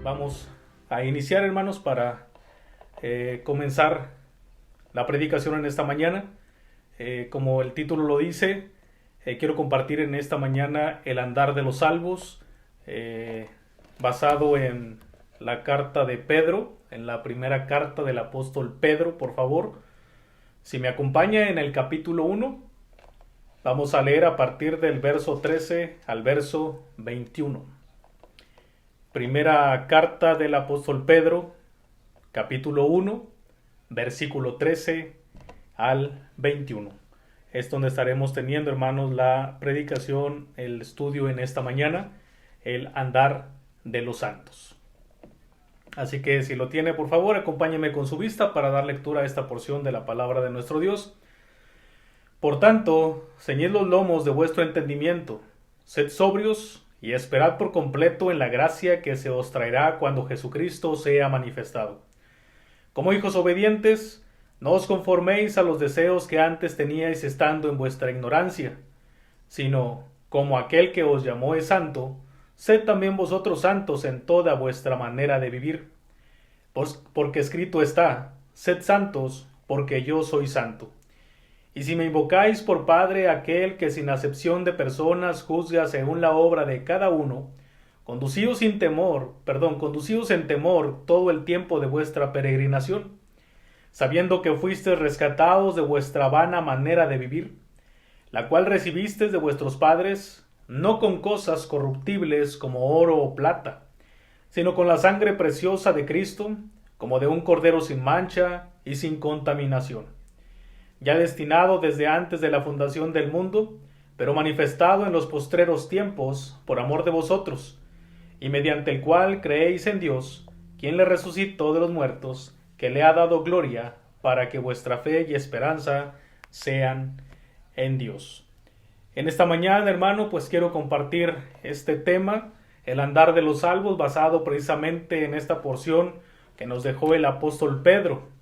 Vamos a iniciar, hermanos, para comenzar la predicación en esta mañana. Como el título lo dice, quiero compartir en esta mañana el andar de los salvos, basado en la carta de Pedro, en la primera carta del apóstol Pedro. Por favor, si me acompaña en el capítulo 1, vamos a leer a partir del verso 13 al verso 21. Primera carta del apóstol Pedro, capítulo 1, versículo 13 al 21. Es donde estaremos teniendo, hermanos, la predicación, el estudio en esta mañana, el andar de los santos. Así que si lo tiene, por favor, acompáñeme con su vista para dar lectura a esta porción de la palabra de nuestro Dios. Por tanto, ceñid los lomos de vuestro entendimiento, sed sobrios y esperad por completo en la gracia que se os traerá cuando Jesucristo sea manifestado. Como hijos obedientes, no os conforméis a los deseos que antes teníais estando en vuestra ignorancia, sino, como aquel que os llamó es santo, sed también vosotros santos en toda vuestra manera de vivir. Porque escrito está, sed santos, porque yo soy santo. Y si me invocáis por Padre aquel que sin acepción de personas juzga según la obra de cada uno, conducíos en temor todo el tiempo de vuestra peregrinación, sabiendo que fuisteis rescatados de vuestra vana manera de vivir, la cual recibisteis de vuestros padres, no con cosas corruptibles como oro o plata, sino con la sangre preciosa de Cristo, como de un cordero sin mancha y sin contaminación, ya destinado desde antes de la fundación del mundo, pero manifestado en los postreros tiempos por amor de vosotros, y mediante el cual creéis en Dios, quien le resucitó de los muertos, que le ha dado gloria, para que vuestra fe y esperanza sean en Dios. En esta mañana, hermano, pues quiero compartir este tema, el andar de los salvos, basado precisamente en esta porción que nos dejó el apóstol Pedro.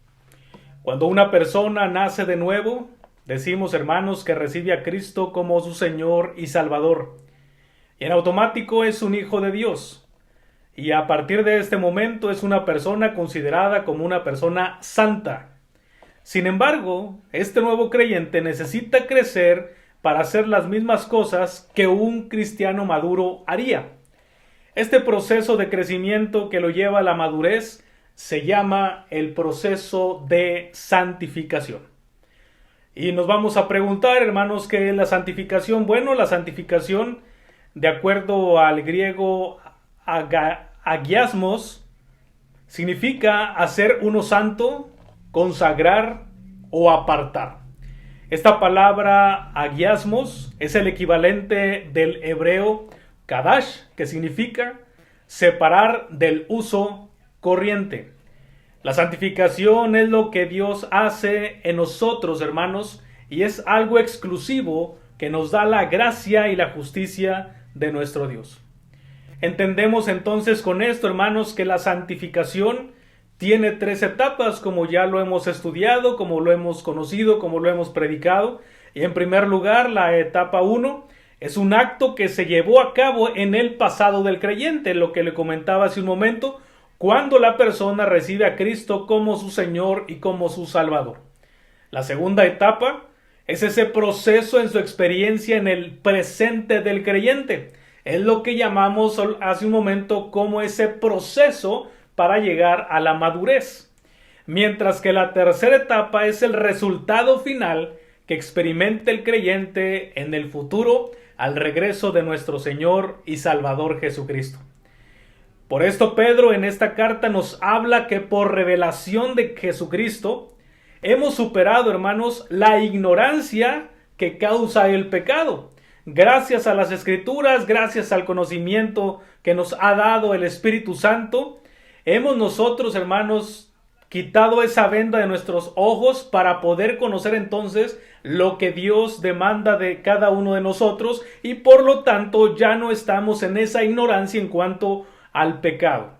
Cuando una persona nace de nuevo, decimos, hermanos, que recibe a Cristo como su Señor y Salvador. Y en automático es un hijo de Dios. Y a partir de este momento es una persona considerada como una persona santa. Sin embargo, este nuevo creyente necesita crecer para hacer las mismas cosas que un cristiano maduro haría. Este proceso de crecimiento que lo lleva a la madurez se llama el proceso de santificación. Y nos vamos a preguntar, hermanos, ¿qué es la santificación? Bueno, la santificación, de acuerdo al griego agiasmos, significa hacer uno santo, consagrar o apartar. Esta palabra agiasmos es el equivalente del hebreo kadash, que significa separar del uso corriente. La santificación es lo que Dios hace en nosotros, hermanos, y es algo exclusivo que nos da la gracia y la justicia de nuestro Dios. Entendemos entonces con esto, hermanos, que la santificación tiene 3 etapas, como ya lo hemos estudiado, como lo hemos conocido, como lo hemos predicado. Y en primer lugar, la etapa 1 es un acto que se llevó a cabo en el pasado del creyente, lo que le comentaba hace un momento, cuando la persona recibe a Cristo como su Señor y como su Salvador. La segunda etapa es ese proceso en su experiencia en el presente del creyente. Es lo que llamamos hace un momento como ese proceso para llegar a la madurez. Mientras que la tercera etapa es el resultado final que experimenta el creyente en el futuro al regreso de nuestro Señor y Salvador Jesucristo. Por esto Pedro en esta carta nos habla que por revelación de Jesucristo hemos superado, hermanos, la ignorancia que causa el pecado. Gracias a las Escrituras, gracias al conocimiento que nos ha dado el Espíritu Santo, hemos nosotros, hermanos, quitado esa venda de nuestros ojos para poder conocer entonces lo que Dios demanda de cada uno de nosotros, y por lo tanto ya no estamos en esa ignorancia en cuanto al pecado.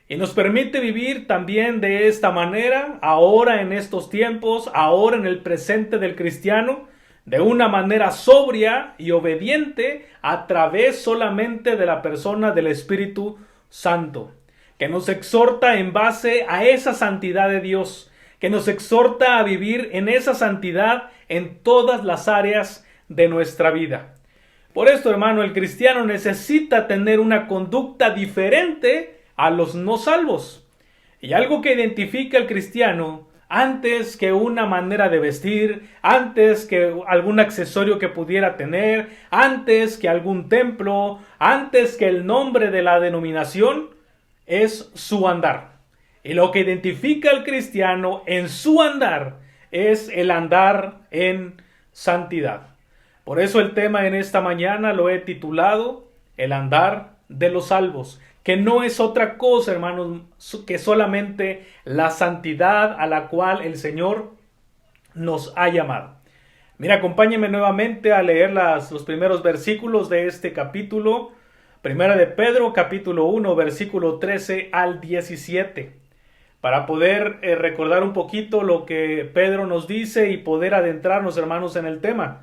Y nos permite vivir también de esta manera, ahora en estos tiempos, ahora en el presente del cristiano, de una manera sobria y obediente a través solamente de la persona del Espíritu Santo. que nos exhorta en base a esa santidad de Dios, que nos exhorta a vivir en esa santidad en todas las áreas de nuestra vida. Por esto, hermano, el cristiano necesita tener una conducta diferente a los no salvos. Y algo que identifica al cristiano, antes que una manera de vestir, antes que algún accesorio que pudiera tener, antes que algún templo, antes que el nombre de la denominación, es su andar. Y lo que identifica al cristiano en su andar es el andar en santidad. Por eso el tema en esta mañana lo he titulado El andar de los salvos, que no es otra cosa, hermanos, que solamente la santidad a la cual el Señor nos ha llamado. Mira, acompáñenme nuevamente a leer los primeros versículos de este capítulo. Primera de Pedro, capítulo 1, versículo 13 al 17. Para poder recordar un poquito lo que Pedro nos dice y poder adentrarnos, hermanos, en el tema.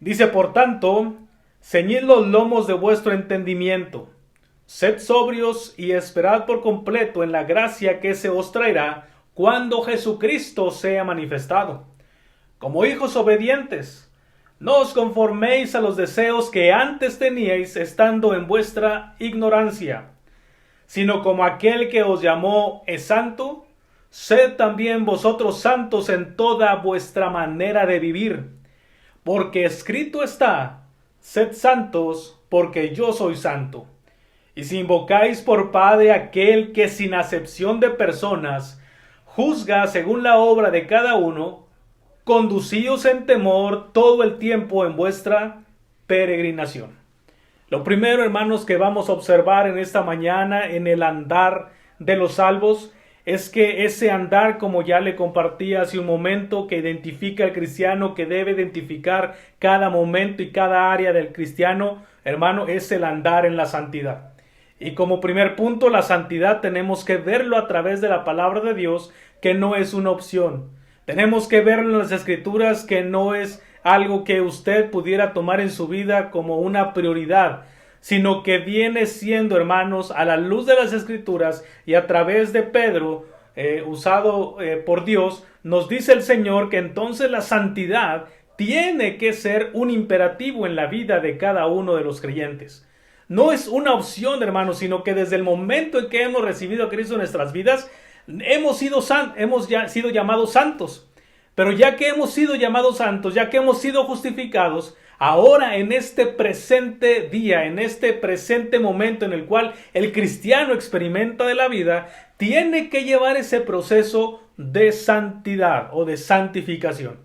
Dice, por tanto, ceñid los lomos de vuestro entendimiento. Sed sobrios y esperad por completo en la gracia que se os traerá cuando Jesucristo sea manifestado. Como hijos obedientes, no os conforméis a los deseos que antes teníais estando en vuestra ignorancia, sino como aquel que os llamó es santo, sed también vosotros santos en toda vuestra manera de vivir. Porque escrito está, sed santos, porque yo soy santo. Y si invocáis por Padre aquel que sin acepción de personas juzga según la obra de cada uno, conducíos en temor todo el tiempo en vuestra peregrinación. Lo primero, hermanos, que vamos a observar en esta mañana en el andar de los salvos es que ese andar, como ya le compartí hace un momento, que identifica al cristiano, que debe identificar cada momento y cada área del cristiano, hermano, es el andar en la santidad. Y como primer punto, la santidad tenemos que verlo a través de la palabra de Dios, que no es una opción. Tenemos que verlo en las Escrituras, que no es algo que usted pudiera tomar en su vida como una prioridad, sino que viene siendo, hermanos, a la luz de las Escrituras y a través de Pedro, usado por Dios, nos dice el Señor que entonces la santidad tiene que ser un imperativo en la vida de cada uno de los creyentes. No es una opción, hermanos, sino que desde el momento en que hemos recibido a Cristo en nuestras vidas, hemos sido llamados santos. Pero ya que hemos sido llamados santos, ya que hemos sido justificados, ahora en este presente día, en este presente momento en el cual el cristiano experimenta de la vida, tiene que llevar ese proceso de santidad o de santificación.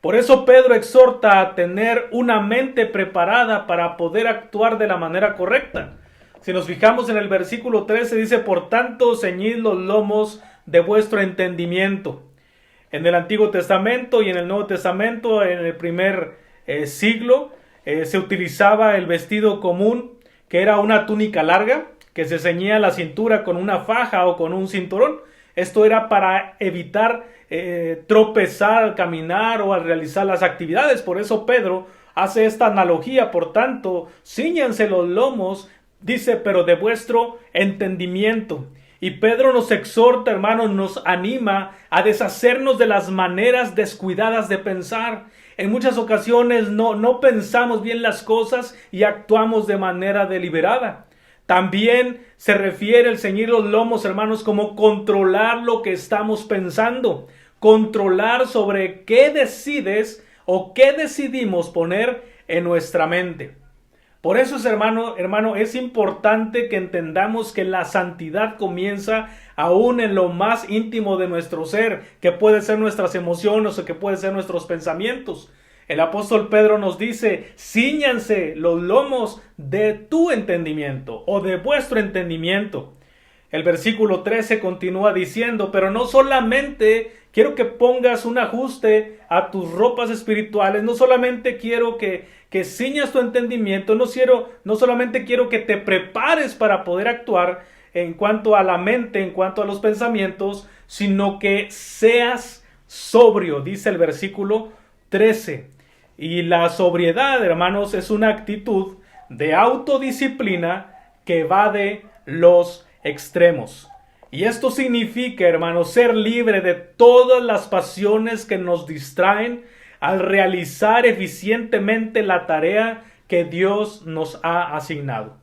Por eso Pedro exhorta a tener una mente preparada para poder actuar de la manera correcta. Si nos fijamos en el versículo 13, dice, por tanto, ceñid los lomos de vuestro entendimiento. En el Antiguo Testamento y en el Nuevo Testamento, en el primer siglo, se utilizaba el vestido común, que era una túnica larga, que se ceñía a la cintura con una faja o con un cinturón. Esto era para evitar tropezar al caminar o al realizar las actividades. Por eso Pedro hace esta analogía. Por tanto, cíñanse los lomos, dice, pero de vuestro entendimiento. Y Pedro nos exhorta, hermanos, nos anima a deshacernos de las maneras descuidadas de pensar. En muchas ocasiones no pensamos bien las cosas y actuamos de manera deliberada. También se refiere el ceñir los lomos, hermanos, como controlar lo que estamos pensando. Controlar sobre qué decides o qué decidimos poner en nuestra mente. Por eso, hermano, es importante que entendamos que la santidad comienza aún en lo más íntimo de nuestro ser, que puede ser nuestras emociones o que puede ser nuestros pensamientos. El apóstol Pedro nos dice, cíñanse los lomos de tu entendimiento o de vuestro entendimiento. El versículo 13 continúa diciendo, pero no solamente quiero que pongas un ajuste a tus ropas espirituales, no solamente quiero que ciñas tu entendimiento, no solamente quiero que te prepares para poder actuar en cuanto a la mente, en cuanto a los pensamientos, sino que seas sobrio, dice el versículo 13. Y la sobriedad, hermanos, es una actitud de autodisciplina que evade los extremos. Y esto significa, hermanos, ser libre de todas las pasiones que nos distraen al realizar eficientemente la tarea que Dios nos ha asignado.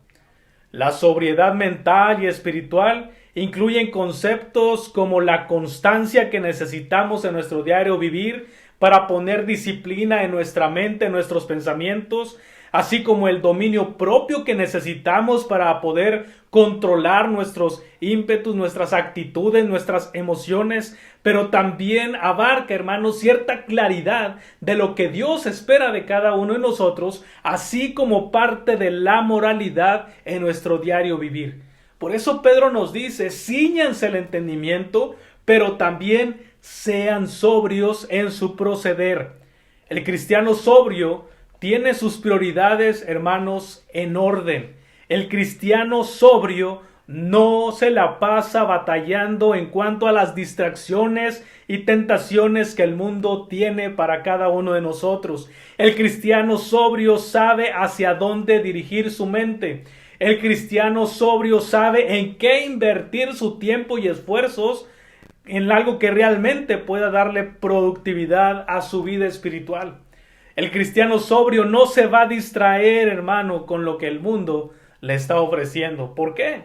La sobriedad mental y espiritual incluyen conceptos como la constancia que necesitamos en nuestro diario vivir para poner disciplina en nuestra mente, en nuestros pensamientos, así como el dominio propio que necesitamos para poder controlar nuestros ímpetus, nuestras actitudes, nuestras emociones, pero también abarca, hermanos, cierta claridad de lo que Dios espera de cada uno de nosotros, así como parte de la moralidad en nuestro diario vivir. Por eso Pedro nos dice, cíñanse el entendimiento, pero también sean sobrios en su proceder. El cristiano sobrio tiene sus prioridades, hermanos, en orden. El cristiano sobrio no se la pasa batallando en cuanto a las distracciones y tentaciones que el mundo tiene para cada uno de nosotros. El cristiano sobrio sabe hacia dónde dirigir su mente. El cristiano sobrio sabe en qué invertir su tiempo y esfuerzos en algo que realmente pueda darle productividad a su vida espiritual. El cristiano sobrio no se va a distraer, hermano, con lo que el mundo le está ofreciendo. ¿Por qué?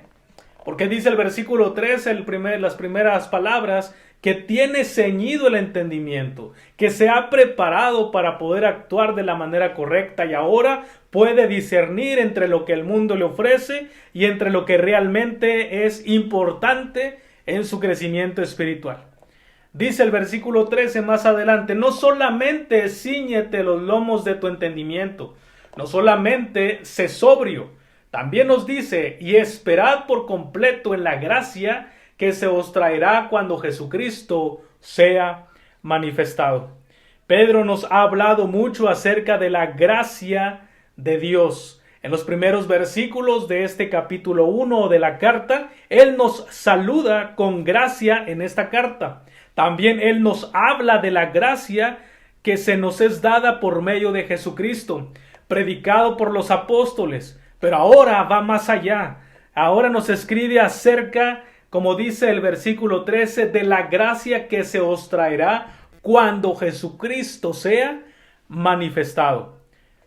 Porque dice el versículo 13, las primeras palabras, que tiene ceñido el entendimiento, que se ha preparado para poder actuar de la manera correcta y ahora puede discernir entre lo que el mundo le ofrece y entre lo que realmente es importante en su crecimiento espiritual. Dice el versículo 13 más adelante, no solamente cíñete los lomos de tu entendimiento, no solamente sé sobrio, también nos dice, y esperad por completo en la gracia que se os traerá cuando Jesucristo sea manifestado. Pedro nos ha hablado mucho acerca de la gracia de Dios. En los primeros versículos de este capítulo 1 de la carta, él nos saluda con gracia en esta carta. También él nos habla de la gracia que se nos es dada por medio de Jesucristo, predicado por los apóstoles. Pero ahora va más allá. Ahora nos escribe acerca, como dice el versículo 13, de la gracia que se os traerá cuando Jesucristo sea manifestado.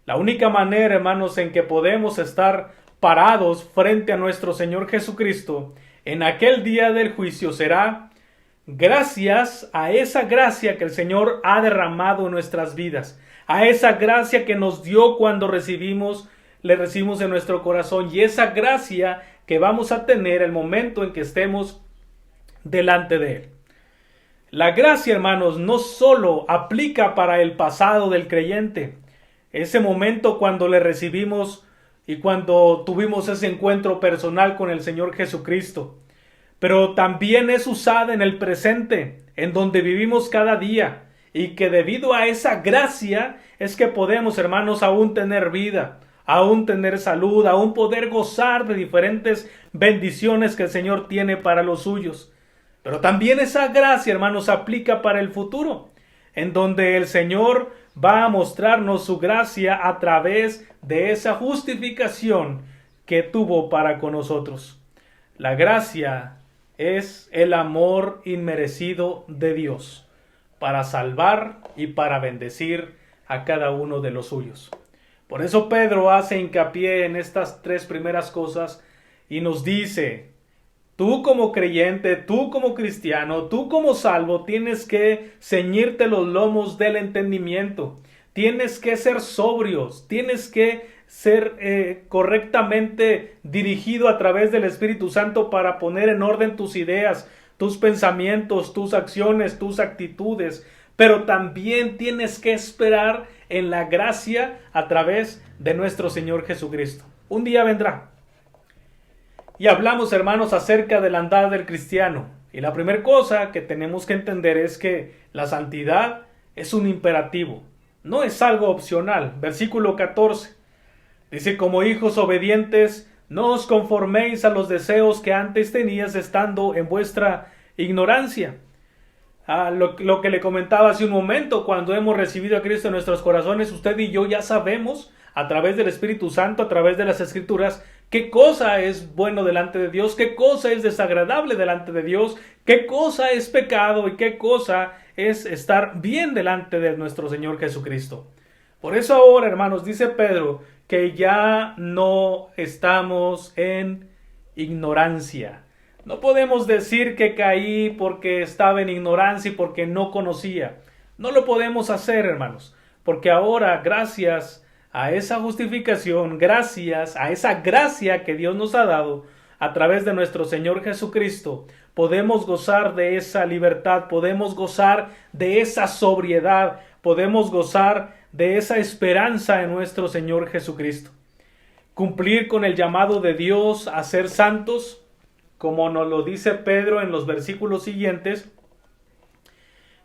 La única manera, hermanos, en que podemos estar parados frente a nuestro Señor Jesucristo en aquel día del juicio será gracias a esa gracia que el Señor ha derramado en nuestras vidas, a esa gracia que nos dio cuando le recibimos en nuestro corazón y esa gracia que vamos a tener el momento en que estemos delante de Él. La gracia, hermanos, no solo aplica para el pasado del creyente, ese momento cuando le recibimos y cuando tuvimos ese encuentro personal con el Señor Jesucristo, pero también es usada en el presente, en donde vivimos cada día, y que debido a esa gracia es que podemos, hermanos, aún tener vida, aún tener salud, aún poder gozar de diferentes bendiciones que el Señor tiene para los suyos. Pero también esa gracia, hermanos, aplica para el futuro, en donde el Señor va a mostrarnos su gracia a través de esa justificación que tuvo para con nosotros. La gracia es el amor inmerecido de Dios para salvar y para bendecir a cada uno de los suyos. Por eso Pedro hace hincapié en estas tres primeras cosas y nos dice, tú como creyente, tú como cristiano, tú como salvo, tienes que ceñirte los lomos del entendimiento, tienes que ser sobrios, tienes que ser correctamente dirigido a través del Espíritu Santo para poner en orden tus ideas, tus pensamientos, tus acciones, tus actitudes, pero también tienes que esperar en la gracia a través de nuestro Señor Jesucristo. Un día vendrá. Y hablamos, hermanos, acerca del andar del cristiano. Y la primera cosa que tenemos que entender es que la santidad es un imperativo, no es algo opcional. Versículo 14. Dice, como hijos obedientes, no os conforméis a los deseos que antes tenías estando en vuestra ignorancia. Lo que le comentaba hace un momento, cuando hemos recibido a Cristo en nuestros corazones, usted y yo ya sabemos, a través del Espíritu Santo, a través de las Escrituras, qué cosa es bueno delante de Dios, qué cosa es desagradable delante de Dios, qué cosa es pecado y qué cosa es estar bien delante de nuestro Señor Jesucristo. Por eso ahora, hermanos, dice Pedro que ya no estamos en ignorancia. No podemos decir que caí porque estaba en ignorancia y porque no conocía. No lo podemos hacer, hermanos, porque ahora, gracias a esa justificación, gracias a esa gracia que Dios nos ha dado a través de nuestro Señor Jesucristo, podemos gozar de esa libertad, podemos gozar de esa sobriedad, podemos gozar de esa esperanza en nuestro Señor Jesucristo. Cumplir con el llamado de Dios a ser santos, como nos lo dice Pedro en los versículos siguientes,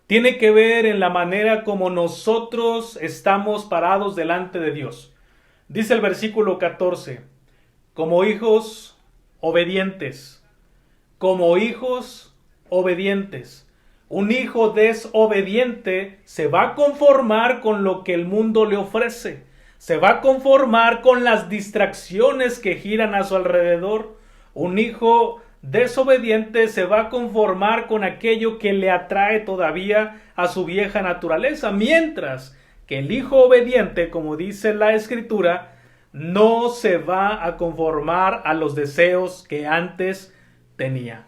tiene que ver en la manera como nosotros estamos parados delante de Dios. Dice el versículo 14, como hijos obedientes, como hijos obedientes. Un hijo desobediente se va a conformar con lo que el mundo le ofrece, se va a conformar con las distracciones que giran a su alrededor. Un hijo desobediente se va a conformar con aquello que le atrae todavía a su vieja naturaleza, mientras que el hijo obediente, como dice la Escritura, no se va a conformar a los deseos que antes tenía.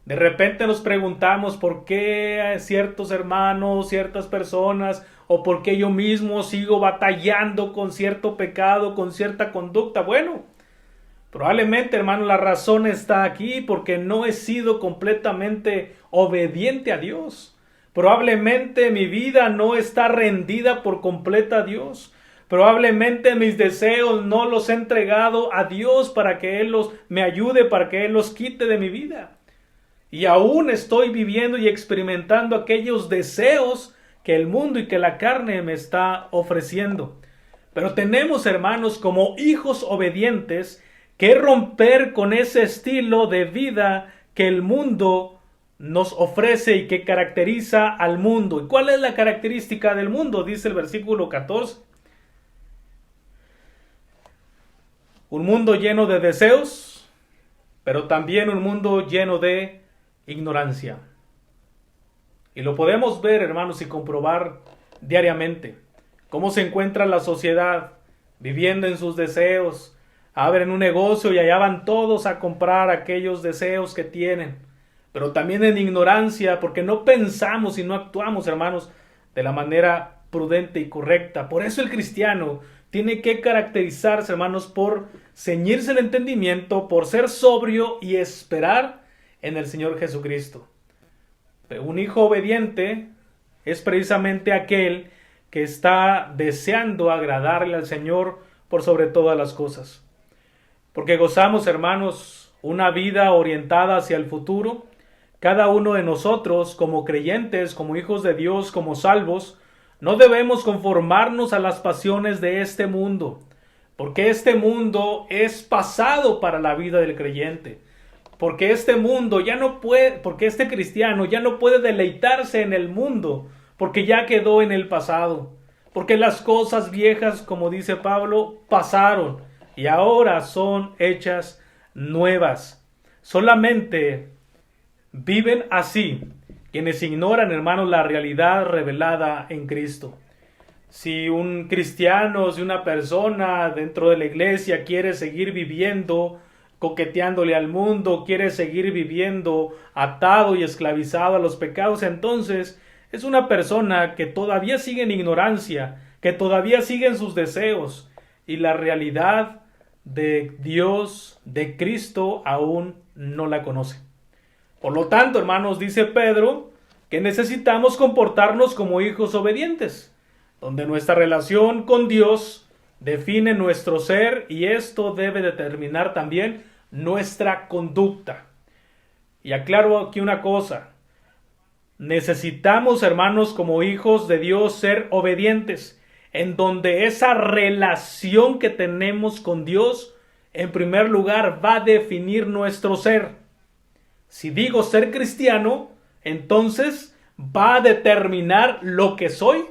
De repente nos preguntamos por qué ciertos hermanos, ciertas personas, o por qué yo mismo sigo batallando con cierto pecado, con cierta conducta. Bueno, probablemente, hermano, la razón está aquí porque no he sido completamente obediente a Dios. Probablemente mi vida no está rendida por completa a Dios. Probablemente mis deseos no los he entregado a Dios para que Él me ayude, para que Él los quite de mi vida. Y aún estoy viviendo y experimentando aquellos deseos que el mundo y que la carne me está ofreciendo. Pero tenemos, hermanos, como hijos obedientes, que romper con ese estilo de vida que el mundo nos ofrece y que caracteriza al mundo. ¿Y cuál es la característica del mundo? Dice el versículo 14. Un mundo lleno de deseos, pero también un mundo lleno de ignorancia. Y lo podemos ver, hermanos, y comprobar diariamente cómo se encuentra la sociedad viviendo en sus deseos. Abren un negocio y allá van todos a comprar aquellos deseos que tienen, pero también en ignorancia, porque no pensamos y no actuamos, hermanos, de la manera prudente y correcta. Por eso el cristiano tiene que caracterizarse, hermanos, por ceñirse el entendimiento, por ser sobrio y esperar en el Señor Jesucristo. Un hijo obediente es precisamente aquel que está deseando agradarle al Señor por sobre todas las cosas. Porque gozamos, hermanos, una vida orientada hacia el futuro. Cada uno de nosotros, como creyentes, como hijos de Dios, como salvos, no debemos conformarnos a las pasiones de este mundo, porque este mundo es pasado para la vida del creyente. Porque este mundo ya no puede, porque este cristiano ya no puede deleitarse en el mundo, porque ya quedó en el pasado. Porque las cosas viejas, como dice Pablo, pasaron y ahora son hechas nuevas. Solamente viven así quienes ignoran, hermanos, la realidad revelada en Cristo. Si un cristiano, si una persona dentro de la iglesia quiere seguir viviendo coqueteándole al mundo, quiere seguir viviendo atado y esclavizado a los pecados, entonces es una persona que todavía sigue en ignorancia, que todavía sigue en sus deseos, y la realidad de Dios, de Cristo, aún no la conoce. Por lo tanto, hermanos, dice Pedro que necesitamos comportarnos como hijos obedientes, donde nuestra relación con Dios define nuestro ser y esto debe determinar también nuestra conducta. Y aclaro aquí una cosa: necesitamos, hermanos, como hijos de Dios, ser obedientes, en donde esa relación que tenemos con Dios, en primer lugar, va a definir nuestro ser. Si digo ser cristiano, entonces va a determinar lo que soy,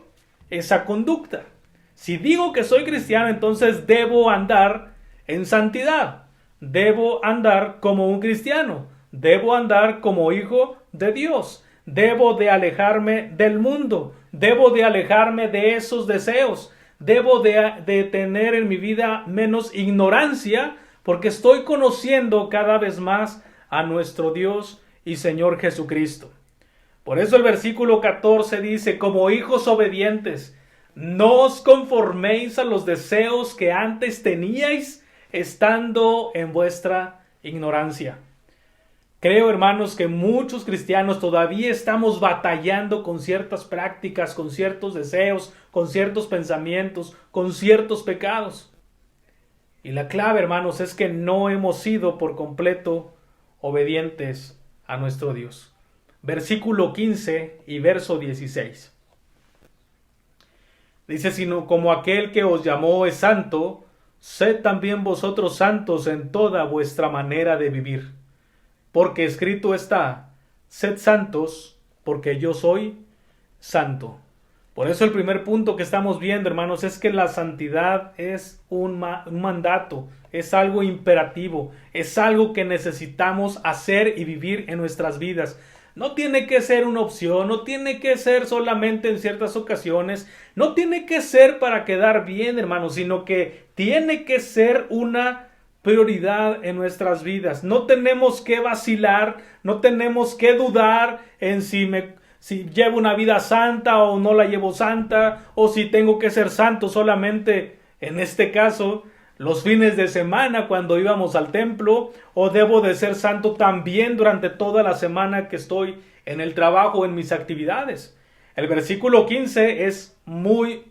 esa conducta. Si digo que soy cristiano, entonces debo andar en santidad. debo andar como un cristiano, debo andar como hijo de Dios, debo de alejarme del mundo, debo de alejarme de esos deseos, debo de tener en mi vida menos ignorancia, porque estoy conociendo cada vez más a nuestro Dios y Señor Jesucristo. Por eso el versículo 14 dice, como hijos obedientes, no os conforméis a los deseos que antes teníais estando en vuestra ignorancia. Creo, hermanos, que muchos cristianos todavía estamos batallando con ciertas prácticas, con ciertos deseos, con ciertos pensamientos, con ciertos pecados. Y la clave, hermanos, es que no hemos sido por completo obedientes a nuestro Dios. Versículo 15 y verso 16. Dice, sino como aquel que os llamó es santo, sed también vosotros santos en toda vuestra manera de vivir. Porque escrito está, sed santos, porque yo soy santo. Por eso el primer punto que estamos viendo, hermanos, es que la santidad es un mandato, es algo imperativo, es algo que necesitamos hacer y vivir en nuestras vidas. No tiene que ser una opción, no tiene que ser solamente en ciertas ocasiones, no tiene que ser para quedar bien, hermanos, sino que tiene que ser una prioridad en nuestras vidas. No tenemos que vacilar, no tenemos que dudar en si llevo una vida santa o no la llevo santa, o si tengo que ser santo solamente, en este caso, los fines de semana cuando íbamos al templo, o debo de ser santo también durante toda la semana que estoy en el trabajo, en mis actividades. El versículo 15 es muy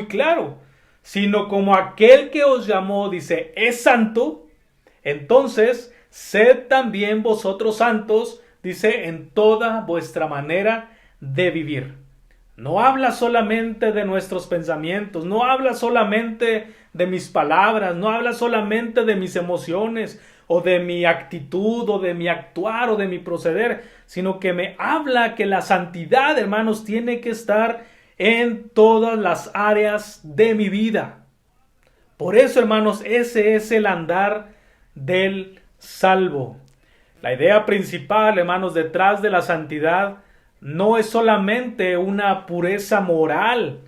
claro. Sino como aquel que os llamó, dice, es santo, entonces sed también vosotros santos, dice, en toda vuestra manera de vivir. No habla solamente de nuestros pensamientos, no habla solamente de mis palabras, no habla solamente de mis emociones, o de mi actitud, o de mi actuar, o de mi proceder, sino que me habla que la santidad, hermanos, tiene que estar en todas las áreas de mi vida. Por eso, hermanos, ese es el andar del salvo. La idea principal, hermanos, detrás de la santidad no es solamente una pureza moral,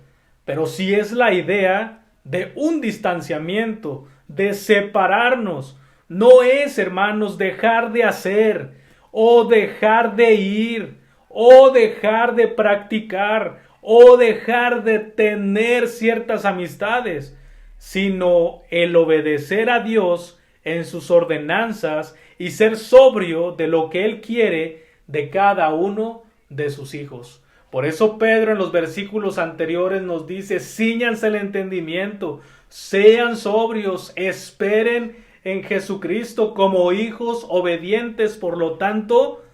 pero sí es la idea de un distanciamiento, de separarnos. No es, hermanos, dejar de hacer, o dejar de ir, o dejar de practicar, o dejar de tener ciertas amistades, sino el obedecer a Dios en sus ordenanzas y ser sobrio de lo que Él quiere de cada uno de sus hijos. Por eso Pedro en los versículos anteriores nos dice, cíñanse el entendimiento, sean sobrios, esperen en Jesucristo como hijos obedientes, por lo tanto,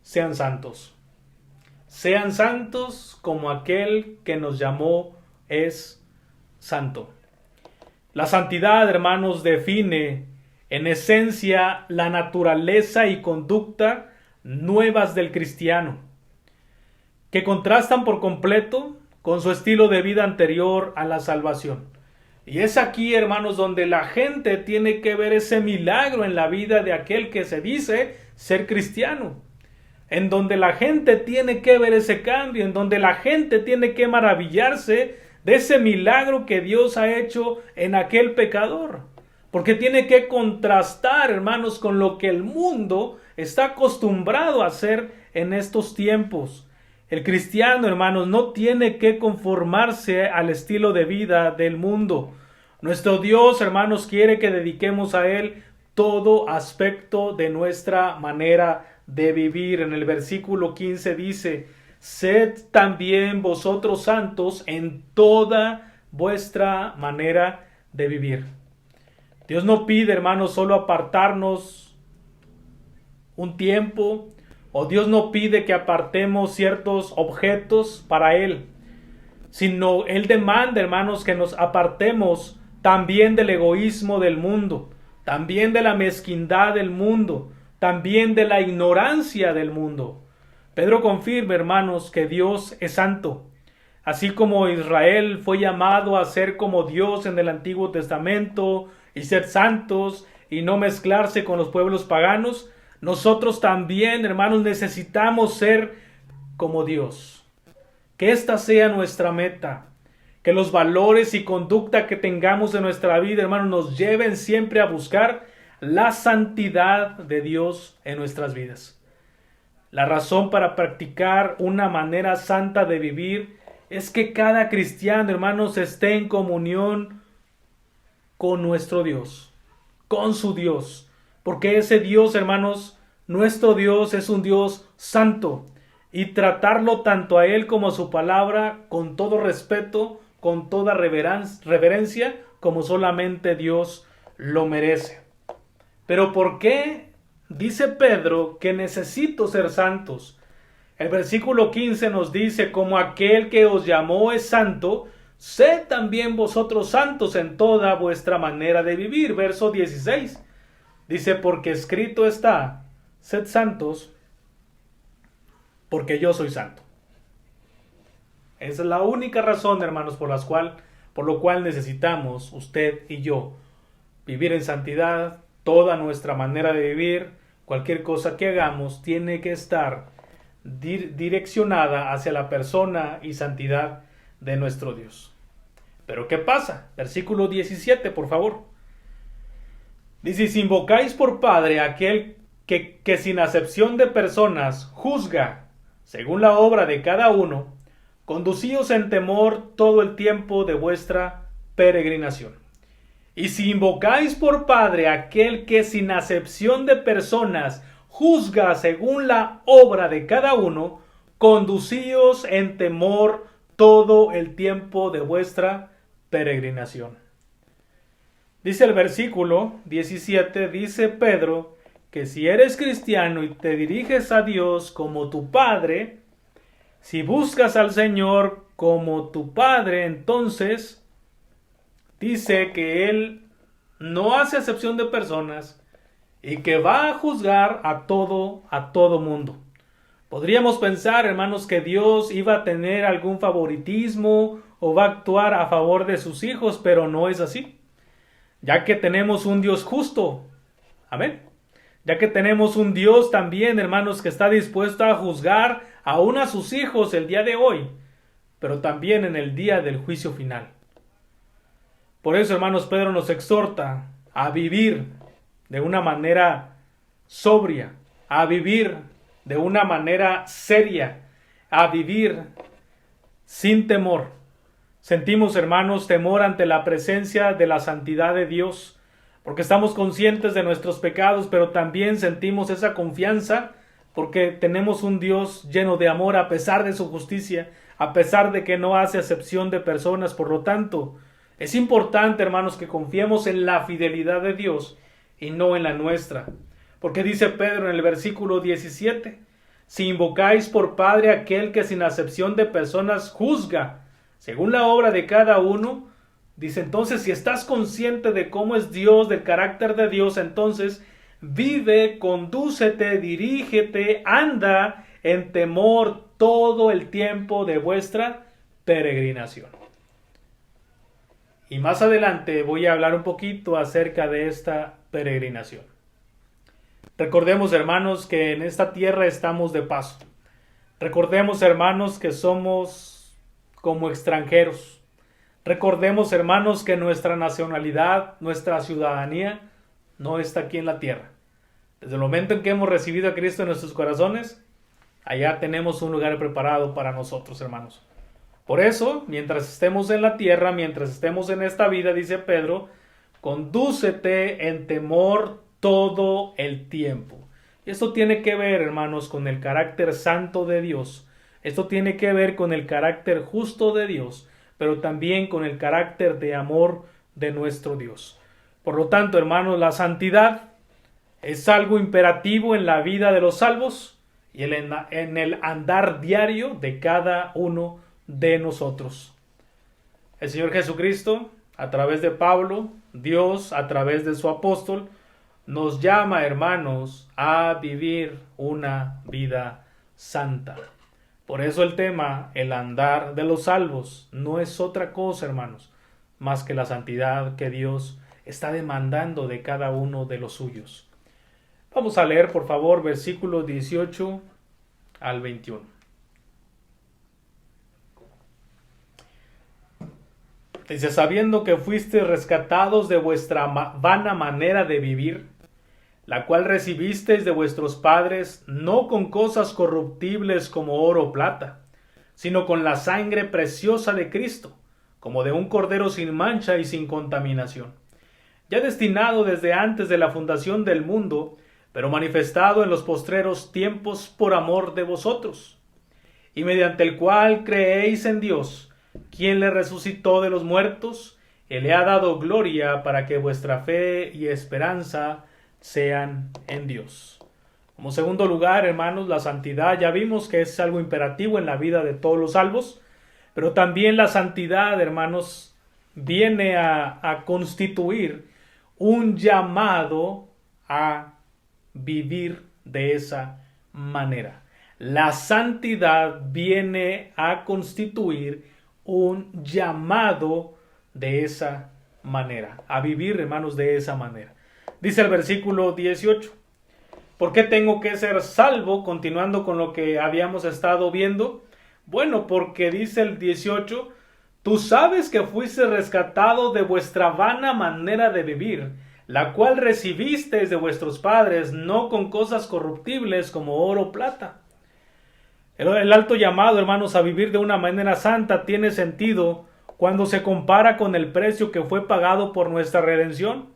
sean santos. Sean santos como aquel que nos llamó es santo. La santidad, hermanos, define en esencia la naturaleza y conducta nuevas del cristiano, que contrastan por completo con su estilo de vida anterior a la salvación. Y es aquí, hermanos, donde la gente tiene que ver ese milagro en la vida de aquel que se dice ser cristiano, en donde la gente tiene que ver ese cambio, en donde la gente tiene que maravillarse de ese milagro que Dios ha hecho en aquel pecador, porque tiene que contrastar, hermanos, con lo que el mundo está acostumbrado a hacer en estos tiempos. El cristiano, hermanos, no tiene que conformarse al estilo de vida del mundo. Nuestro Dios, hermanos, quiere que dediquemos a Él todo aspecto de nuestra manera de vivir. En el versículo 15 dice, sed también vosotros santos en toda vuestra manera de vivir. Dios no pide, hermanos, solo apartarnos un tiempo, o Dios no pide que apartemos ciertos objetos para Él, sino Él demanda, hermanos, que nos apartemos también del egoísmo del mundo, también de la mezquindad del mundo, también de la ignorancia del mundo. Pedro confirma, hermanos, que Dios es santo. Así como Israel fue llamado a ser como Dios en el Antiguo Testamento y ser santos, y no mezclarse con los pueblos paganos, nosotros también, hermanos, necesitamos ser como Dios. Que esta sea nuestra meta. Que los valores y conducta que tengamos en nuestra vida, hermanos, nos lleven siempre a buscar la santidad de Dios en nuestras vidas. La razón para practicar una manera santa de vivir es que cada cristiano, hermanos, esté en comunión con nuestro Dios, con su Dios. Porque ese Dios, hermanos, nuestro Dios es un Dios santo. Y tratarlo tanto a Él como a su palabra con todo respeto, con toda reverencia, como solamente Dios lo merece. Pero ¿por qué dice Pedro que necesito ser santos? El versículo 15 nos dice: como aquel que os llamó es santo, sed también vosotros santos en toda vuestra manera de vivir. Verso 16 dice: porque escrito está, sed santos, porque yo soy santo. Esa es la única razón, hermanos, por lo cual necesitamos, usted y yo, vivir en santidad. Toda nuestra manera de vivir, cualquier cosa que hagamos, tiene que estar direccionada hacia la persona y santidad de nuestro Dios. Pero ¿qué pasa? Versículo 17, por favor. Dice: si invocáis por Padre a aquel que sin acepción de personas juzga según la obra de cada uno, conducíos en temor todo el tiempo de vuestra peregrinación. Y si invocáis por Padre a aquel que sin acepción de personas juzga según la obra de cada uno, conducíos en temor todo el tiempo de vuestra peregrinación. Dice el versículo 17, dice Pedro, que si eres cristiano y te diriges a Dios como tu Padre, si buscas al Señor como tu Padre, entonces dice que Él no hace acepción de personas y que va a juzgar a todo mundo. Podríamos pensar, hermanos, que Dios iba a tener algún favoritismo o va a actuar a favor de sus hijos, pero no es así. Ya que tenemos un Dios justo. Amén. Ya que tenemos un Dios también, hermanos, que está dispuesto a juzgar aún a sus hijos el día de hoy, pero también en el día del juicio final. Por eso, hermanos, Pedro nos exhorta a vivir de una manera sobria, a vivir de una manera seria, a vivir sin temor. Sentimos, hermanos, temor ante la presencia de la santidad de Dios, porque estamos conscientes de nuestros pecados, pero también sentimos esa confianza porque tenemos un Dios lleno de amor a pesar de su justicia, a pesar de que no hace acepción de personas. Por lo tanto, es importante, hermanos, que confiemos en la fidelidad de Dios y no en la nuestra. Porque dice Pedro en el versículo 17, si invocáis por Padre aquel que sin acepción de personas juzga según la obra de cada uno, dice entonces, si estás consciente de cómo es Dios, del carácter de Dios, entonces vive, condúcete, dirígete, anda en temor todo el tiempo de vuestra peregrinación. Y más adelante voy a hablar un poquito acerca de esta peregrinación. Recordemos, hermanos, que en esta tierra estamos de paso. Recordemos, hermanos, que somos como extranjeros. Recordemos, hermanos, que nuestra nacionalidad, nuestra ciudadanía, no está aquí en la tierra. Desde el momento en que hemos recibido a Cristo en nuestros corazones, allá tenemos un lugar preparado para nosotros, hermanos. Por eso, mientras estemos en la tierra, mientras estemos en esta vida, dice Pedro, condúcete en temor todo el tiempo. Y esto tiene que ver, hermanos, con el carácter santo de Dios. Esto tiene que ver con el carácter justo de Dios, pero también con el carácter de amor de nuestro Dios. Por lo tanto, hermanos, la santidad es algo imperativo en la vida de los salvos y en el andar diario de cada uno de nosotros. El Señor Jesucristo, a través de Pablo, Dios, a través de su apóstol, nos llama, hermanos, a vivir una vida santa. Por eso el tema, el andar de los salvos, no es otra cosa, hermanos, más que la santidad que Dios está demandando de cada uno de los suyos. Vamos a leer, por favor, versículos 18 al 21. Dice: sabiendo que fuisteis rescatados de vuestra vana manera de vivir, la cual recibisteis de vuestros padres, no con cosas corruptibles como oro o plata, sino con la sangre preciosa de Cristo, como de un cordero sin mancha y sin contaminación, ya destinado desde antes de la fundación del mundo, pero manifestado en los postreros tiempos por amor de vosotros, y mediante el cual creéis en Dios, quien le resucitó de los muertos, y le ha dado gloria, para que vuestra fe y esperanza sean en Dios. Como segundo lugar, hermanos, la santidad. Ya vimos que es algo imperativo en la vida de todos los salvos, pero también la santidad, hermanos, viene a constituir un llamado a vivir de esa manera. La santidad viene a constituir un llamado de esa manera, a vivir, hermanos, de esa manera. Dice el versículo 18: ¿por qué tengo que ser salvo? Continuando con lo que habíamos estado viendo. Bueno, porque dice el 18: tú sabes que fuiste rescatado de vuestra vana manera de vivir, la cual recibisteis de vuestros padres, no con cosas corruptibles como oro o plata. El alto llamado, hermanos, a vivir de una manera santa tiene sentido cuando se compara con el precio que fue pagado por nuestra redención.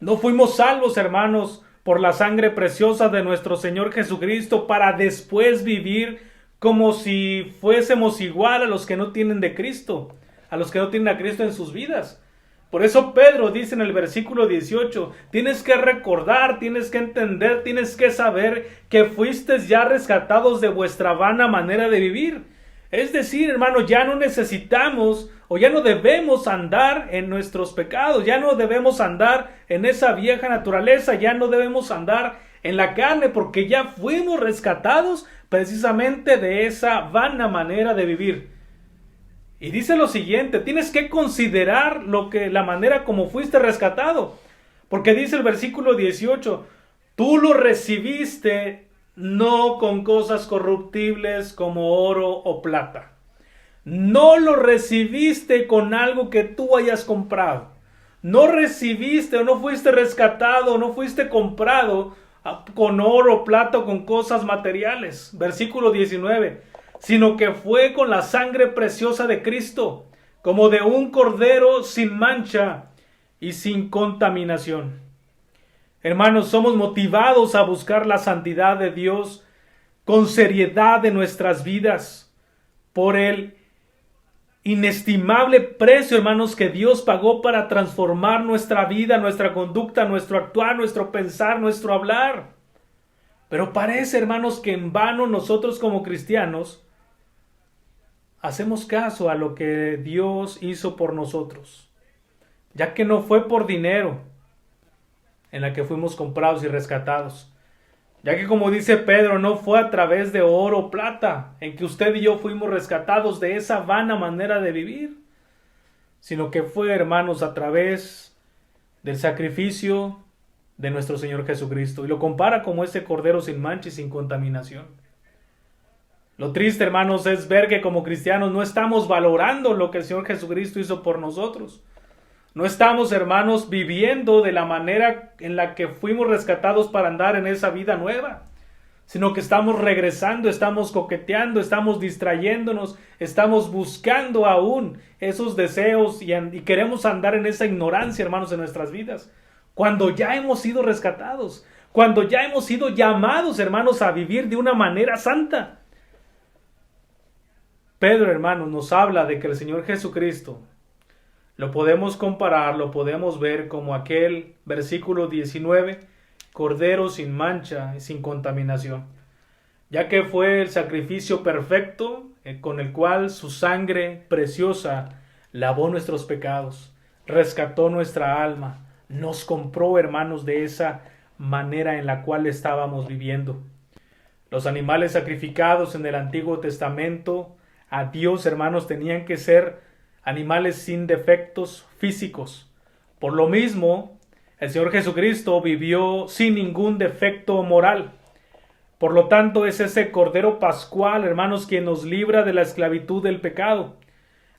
No fuimos salvos, hermanos, por la sangre preciosa de nuestro Señor Jesucristo para después vivir como si fuésemos igual a los que no tienen de Cristo, a los que no tienen a Cristo en sus vidas. Por eso Pedro dice en el versículo 18, tienes que recordar, tienes que entender, tienes que saber que fuisteis ya rescatados de vuestra vana manera de vivir. Es decir, hermano, ya no necesitamos o ya no debemos andar en nuestros pecados, ya no debemos andar en esa vieja naturaleza, ya no debemos andar en la carne, porque ya fuimos rescatados precisamente de esa vana manera de vivir. Y dice lo siguiente: tienes que considerar la manera como fuiste rescatado, porque dice el versículo 18, tú lo recibiste no con cosas corruptibles como oro o plata. No lo recibiste con algo que tú hayas comprado. No recibiste o no fuiste rescatado o no fuiste comprado con oro, plata o con cosas materiales. Versículo 19. Sino que fue con la sangre preciosa de Cristo, como de un cordero sin mancha y sin contaminación. Hermanos, somos motivados a buscar la santidad de Dios con seriedad en nuestras vidas, por el inestimable precio, hermanos, que Dios pagó para transformar nuestra vida, nuestra conducta, nuestro actuar, nuestro pensar, nuestro hablar. Pero parece, hermanos, que en vano nosotros como cristianos hacemos caso a lo que Dios hizo por nosotros, ya que no fue por dinero en la que fuimos comprados y rescatados, ya que, como dice Pedro, no fue a través de oro o plata en que usted y yo fuimos rescatados de esa vana manera de vivir, sino que fue, hermanos, a través del sacrificio de nuestro Señor Jesucristo, y lo compara como ese cordero sin mancha y sin contaminación. Lo triste, hermanos, es ver que como cristianos no estamos valorando lo que el Señor Jesucristo hizo por nosotros. No estamos, hermanos, viviendo de la manera en la que fuimos rescatados para andar en esa vida nueva, sino que estamos regresando, estamos coqueteando, estamos distrayéndonos, estamos buscando aún esos deseos y queremos andar en esa ignorancia, hermanos, en nuestras vidas, cuando ya hemos sido rescatados, cuando ya hemos sido llamados, hermanos, a vivir de una manera santa. Pedro, hermanos, nos habla de que el Señor Jesucristo lo podemos comparar, lo podemos ver como aquel versículo 19, cordero sin mancha y sin contaminación, ya que fue el sacrificio perfecto con el cual su sangre preciosa lavó nuestros pecados, rescató nuestra alma, nos compró, hermanos, de esa manera en la cual estábamos viviendo. Los animales sacrificados en el Antiguo Testamento a Dios, hermanos, tenían que ser animales sin defectos físicos, Por lo mismo, el Señor Jesucristo vivió sin ningún defecto moral. Por lo tanto, es ese Cordero Pascual, hermanos, quien nos libra de la esclavitud del pecado,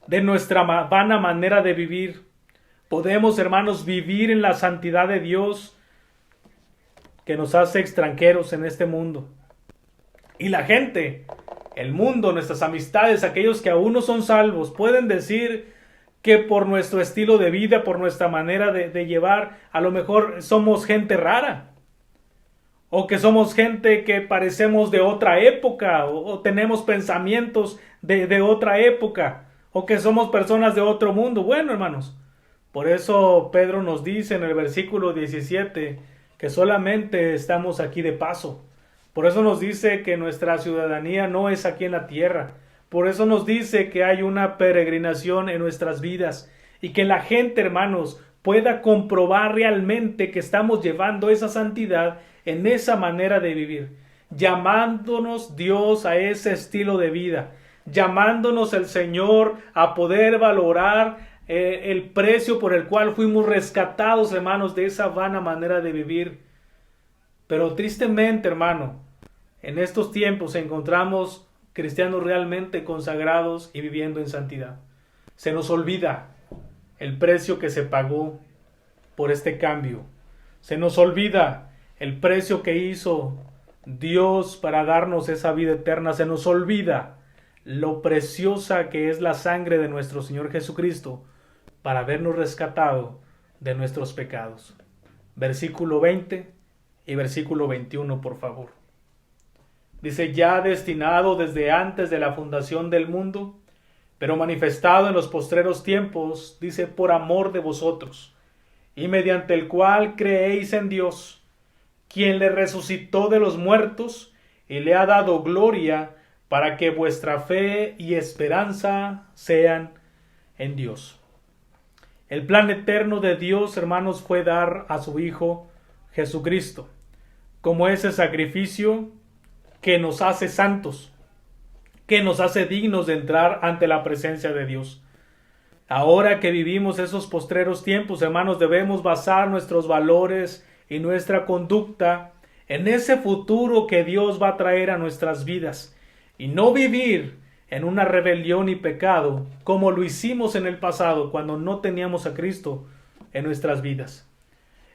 de nuestra vana manera de vivir. Podemos, hermanos, vivir en la santidad de Dios que nos hace extranjeros en este mundo. Y la gente, el mundo, nuestras amistades, aquellos que aún no son salvos, pueden decir que por nuestro estilo de vida, por nuestra manera de llevar, a lo mejor somos gente rara. O que somos gente que parecemos de otra época, o tenemos pensamientos de otra época, o que somos personas de otro mundo. Bueno, hermanos, por eso Pedro nos dice en el versículo 17 que solamente estamos aquí de paso. Por eso nos dice que nuestra ciudadanía no es aquí en la tierra. Por eso nos dice que hay una peregrinación en nuestras vidas y que la gente, hermanos, pueda comprobar realmente que estamos llevando esa santidad en esa manera de vivir, llamándonos Dios a ese estilo de vida, llamándonos el Señor a poder valorar el precio por el cual fuimos rescatados, hermanos, de esa vana manera de vivir. Pero tristemente, hermano, en estos tiempos encontramos cristianos realmente consagrados y viviendo en santidad. Se nos olvida el precio que se pagó por este cambio. Se nos olvida el precio que hizo Dios para darnos esa vida eterna. Se nos olvida lo preciosa que es la sangre de nuestro Señor Jesucristo para habernos rescatado de nuestros pecados. Versículo 20 y versículo 21, por favor. Dice: ya destinado desde antes de la fundación del mundo, pero manifestado en los postreros tiempos, dice, por amor de vosotros, y mediante el cual creéis en Dios, quien le resucitó de los muertos y le ha dado gloria, para que vuestra fe y esperanza sean en Dios. El plan eterno de Dios, hermanos, fue dar a su Hijo Jesucristo como ese sacrificio que nos hace santos, que nos hace dignos de entrar ante la presencia de Dios. Ahora que vivimos esos postreros tiempos, hermanos, debemos basar nuestros valores y nuestra conducta en ese futuro que Dios va a traer a nuestras vidas, y no vivir en una rebelión y pecado como lo hicimos en el pasado cuando no teníamos a Cristo en nuestras vidas.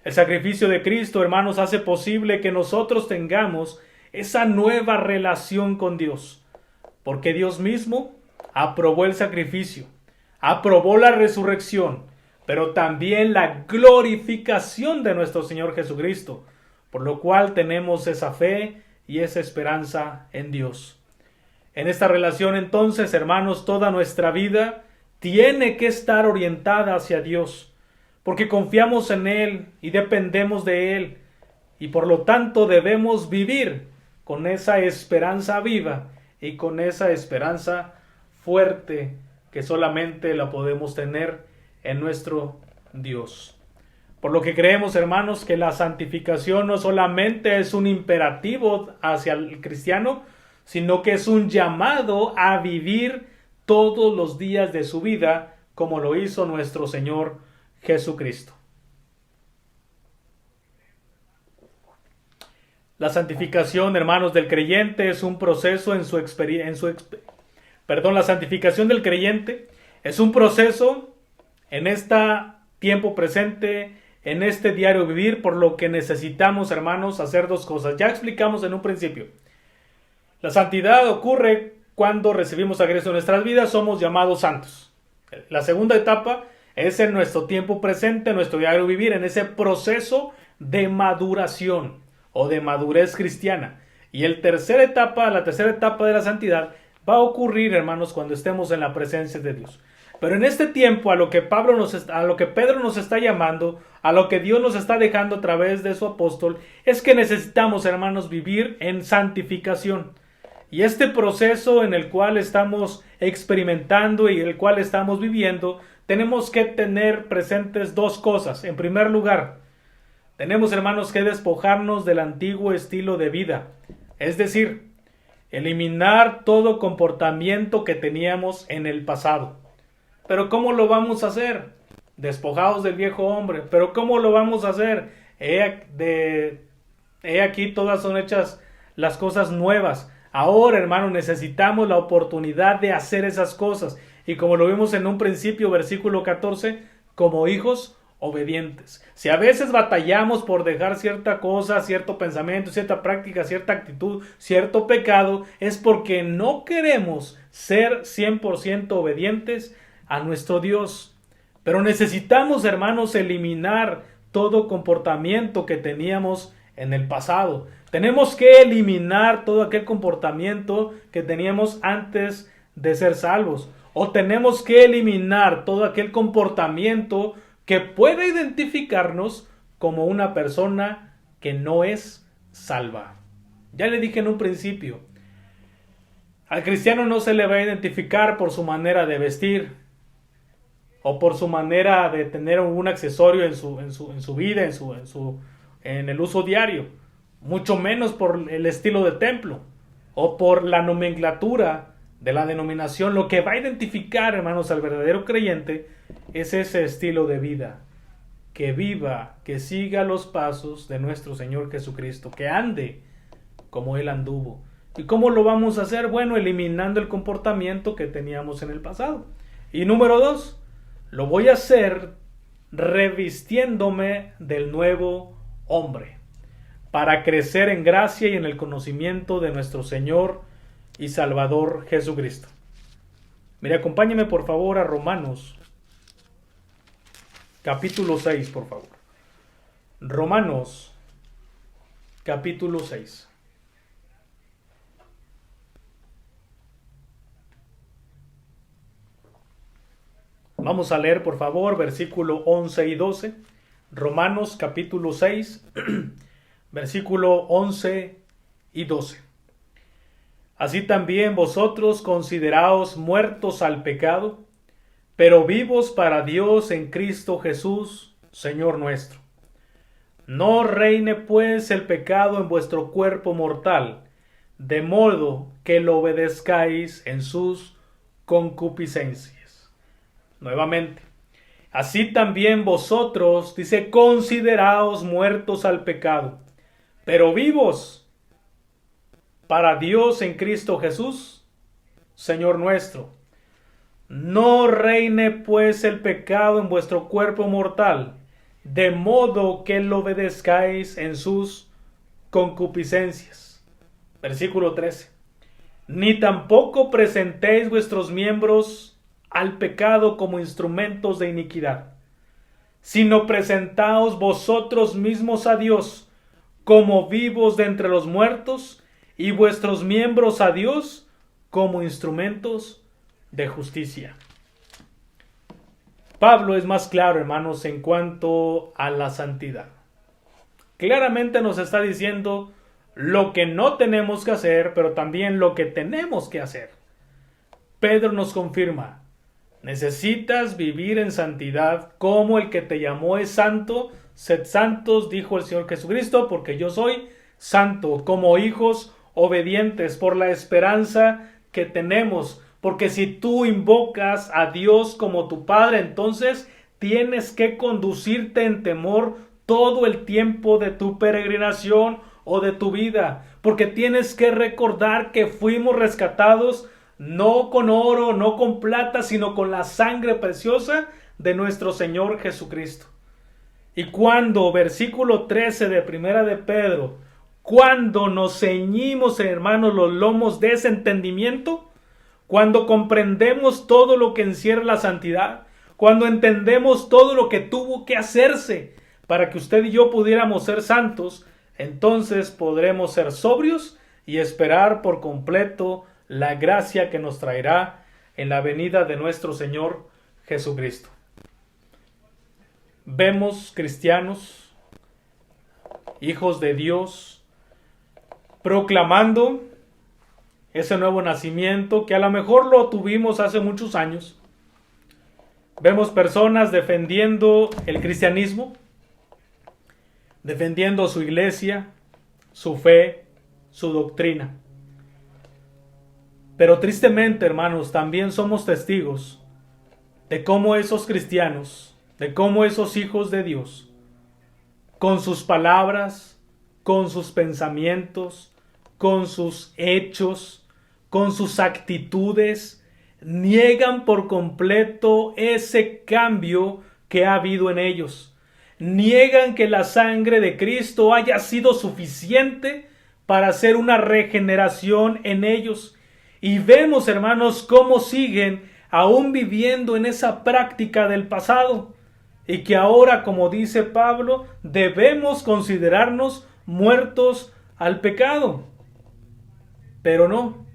El sacrificio de Cristo, hermanos, hace posible que nosotros tengamos esa nueva relación con Dios, porque Dios mismo aprobó el sacrificio, aprobó la resurrección, pero también la glorificación de nuestro Señor Jesucristo, por lo cual tenemos esa fe y esa esperanza en Dios. En esta relación, entonces, hermanos, toda nuestra vida tiene que estar orientada hacia Dios, porque confiamos en Él y dependemos de Él, y por lo tanto debemos vivir con esa esperanza viva y con esa esperanza fuerte que solamente la podemos tener en nuestro Dios. Por lo que creemos, hermanos, que la santificación no solamente es un imperativo hacia el cristiano, sino que es un llamado a vivir todos los días de su vida como lo hizo nuestro Señor Jesucristo. La santificación, hermanos, del creyente es un proceso la santificación del creyente es un proceso en este tiempo presente, en este diario vivir, por lo que necesitamos, hermanos, hacer dos cosas. Ya explicamos en un principio. La santidad ocurre cuando recibimos a Cristo en nuestras vidas, somos llamados santos. La segunda etapa es en nuestro tiempo presente, en nuestro diario vivir, en ese proceso de maduración o de madurez cristiana. Y la tercera etapa de la santidad va a ocurrir, hermanos, cuando estemos en la presencia de Dios. Pero en este tiempo, a lo que Pedro nos está llamando, a lo que Dios nos está dejando a través de su apóstol, es que necesitamos, hermanos, vivir en santificación. Y este proceso en el cual estamos experimentando y el cual estamos viviendo, tenemos que tener presentes dos cosas. En primer lugar, tenemos, hermanos, que despojarnos del antiguo estilo de vida, es decir, eliminar todo comportamiento que teníamos en el pasado. Pero ¿cómo lo vamos a hacer? despojados del viejo hombre. Pero ¿cómo lo vamos a hacer? He aquí todas son hechas las cosas nuevas. Ahora, hermano, necesitamos la oportunidad de hacer esas cosas. Y como lo vimos en un principio, versículo 14, como hijos obedientes. Si a veces batallamos por dejar cierta cosa, cierto pensamiento, cierta práctica, cierta actitud, cierto pecado, es porque no queremos ser 100% obedientes a nuestro Dios. Pero necesitamos, hermanos, eliminar todo comportamiento que teníamos en el pasado. Tenemos que eliminar todo aquel comportamiento que teníamos antes de ser salvos. O tenemos que eliminar todo aquel comportamiento que pueda identificarnos como una persona que no es salva. Ya le dije en un principio, al cristiano no se le va a identificar por su manera de vestir o por su manera de tener un accesorio en su vida, en el uso diario, mucho menos por el estilo de templo o por la nomenclatura de la denominación. Lo que va a identificar, hermanos, al verdadero creyente es ese estilo de vida, que viva, que siga los pasos de nuestro Señor Jesucristo, que ande como Él anduvo. ¿Y cómo lo vamos a hacer? Bueno, eliminando el comportamiento que teníamos en el pasado. Y número 2, lo voy a hacer revistiéndome del nuevo hombre, para crecer en gracia y en el conocimiento de nuestro Señor y Salvador Jesucristo. Mire, acompáñeme por favor a Romanos, capítulo 6, por favor. Romanos, capítulo 6. Vamos a leer, por favor, versículo 11 y 12. Romanos, capítulo 6, versículo 11 y 12. Así también vosotros consideraos muertos al pecado, pero vivos para Dios en Cristo Jesús, Señor nuestro. No reine pues el pecado en vuestro cuerpo mortal, de modo que lo obedezcáis en sus concupiscencias. Nuevamente, así también vosotros, dice, consideraos muertos al pecado, pero vivos para Dios en Cristo Jesús, Señor nuestro. No reine pues el pecado en vuestro cuerpo mortal, de modo que lo obedezcáis en sus concupiscencias. Versículo 13. Ni tampoco presentéis vuestros miembros al pecado como instrumentos de iniquidad, sino presentaos vosotros mismos a Dios como vivos de entre los muertos, y vuestros miembros a Dios como instrumentos de justicia. Pablo es más claro, hermanos, en cuanto a la santidad. Claramente nos está diciendo lo que no tenemos que hacer, pero también lo que tenemos que hacer. Pedro nos confirma: necesitas vivir en santidad como el que te llamó es santo. Sed santos, dijo el Señor Jesucristo, porque yo soy santo, como hijos obedientes por la esperanza que tenemos. Porque si tú invocas a Dios como tu Padre, entonces tienes que conducirte en temor todo el tiempo de tu peregrinación o de tu vida. Porque tienes que recordar que fuimos rescatados no con oro, no con plata, sino con la sangre preciosa de nuestro Señor Jesucristo. Y cuando, versículo 13 de Primera de Pedro, cuando nos ceñimos, hermanos, los lomos de ese entendimiento, cuando comprendemos todo lo que encierra la santidad, cuando entendemos todo lo que tuvo que hacerse para que usted y yo pudiéramos ser santos, entonces podremos ser sobrios y esperar por completo la gracia que nos traerá en la venida de nuestro Señor Jesucristo. Vemos cristianos, hijos de Dios, proclamando ese nuevo nacimiento que a lo mejor lo tuvimos hace muchos años. Vemos personas defendiendo el cristianismo, defendiendo su iglesia, su fe, su doctrina. Pero tristemente, hermanos, también somos testigos de cómo esos cristianos de cómo esos hijos de Dios, con sus palabras, con sus pensamientos, con sus hechos, con sus actitudes, niegan por completo ese cambio que ha habido en ellos. Niegan que la sangre de Cristo haya sido suficiente para hacer una regeneración en ellos. Y vemos, hermanos, cómo siguen aún viviendo en esa práctica del pasado. Y que ahora, como dice Pablo, debemos considerarnos muertos al pecado. Pero no.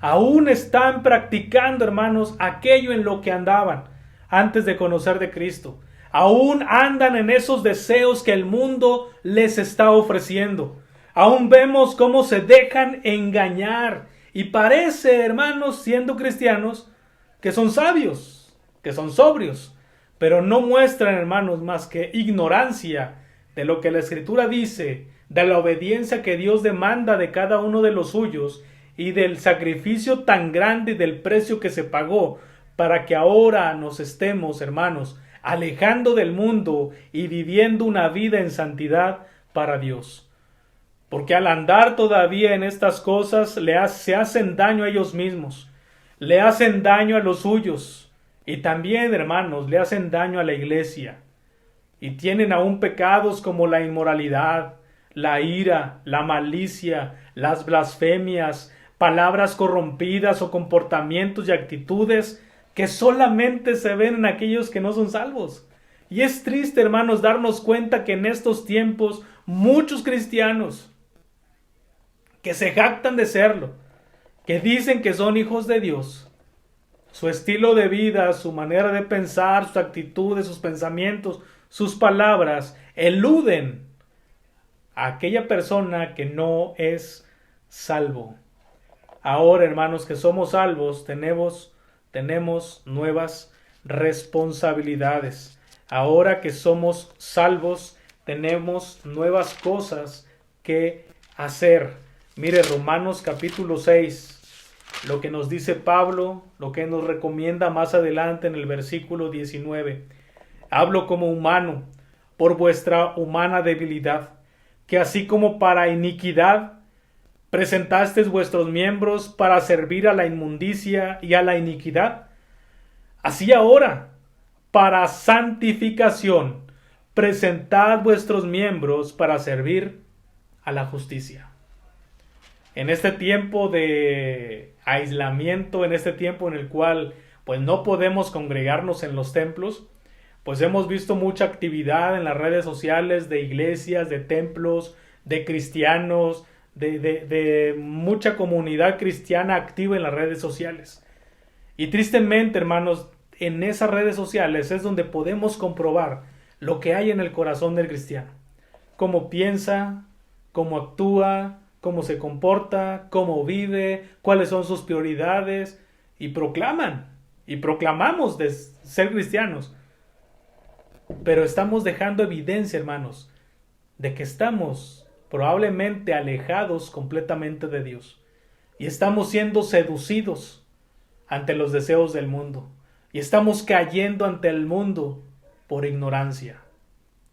Aún están practicando, hermanos, aquello en lo que andaban antes de conocer de Cristo. Aún andan en esos deseos que el mundo les está ofreciendo. Aún vemos cómo se dejan engañar. Y parece, hermanos, siendo cristianos, que son sabios, que son sobrios. Pero no muestran, hermanos, más que ignorancia de lo que la Escritura dice, de la obediencia que Dios demanda de cada uno de los suyos y del sacrificio tan grande y del precio que se pagó para que ahora nos estemos, hermanos, alejando del mundo y viviendo una vida en santidad para Dios. Porque al andar todavía en estas cosas se hacen daño a ellos mismos, le hacen daño a los suyos y también, hermanos, le hacen daño a la iglesia. Y tienen aún pecados como la inmoralidad, la ira, la malicia, las blasfemias, palabras corrompidas o comportamientos y actitudes que solamente se ven en aquellos que no son salvos. Y es triste, hermanos, darnos cuenta que en estos tiempos muchos cristianos que se jactan de serlo, que dicen que son hijos de Dios, su estilo de vida, su manera de pensar, sus actitudes, sus pensamientos, sus palabras, eluden a aquella persona que no es salvo. Ahora, hermanos, que somos salvos, tenemos nuevas responsabilidades. Ahora que somos salvos, tenemos nuevas cosas que hacer. Mire, Romanos capítulo 6, lo que nos dice Pablo, lo que nos recomienda más adelante en el versículo 19. Hablo como humano, por vuestra humana debilidad, que así como para iniquidad presentasteis vuestros miembros para servir a la inmundicia y a la iniquidad, así ahora, para santificación, presentad vuestros miembros para servir a la justicia. En este tiempo de aislamiento, en este tiempo en el cual pues no podemos congregarnos en los templos, pues hemos visto mucha actividad en las redes sociales de iglesias, de templos, de cristianos, de mucha comunidad cristiana activa en las redes sociales. Y tristemente, hermanos, en esas redes sociales es donde podemos comprobar lo que hay en el corazón del cristiano. Cómo piensa, cómo actúa, cómo se comporta, cómo vive, cuáles son sus prioridades, y proclamamos de ser cristianos. Pero estamos dejando evidencia, hermanos, de que estamos probablemente alejados completamente de Dios. Y estamos siendo seducidos ante los deseos del mundo. Y estamos cayendo ante el mundo por ignorancia.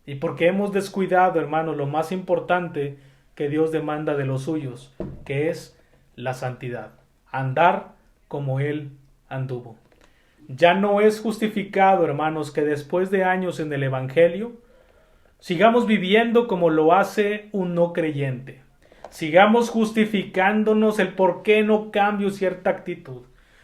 Y porque hemos descuidado, hermanos, lo más importante que Dios demanda de los suyos, que es la santidad. Andar como Él anduvo. Ya no es justificado, hermanos, que después de años en el Evangelio, sigamos viviendo como lo hace un no creyente. Sigamos justificándonos el por qué no cambio cierta actitud.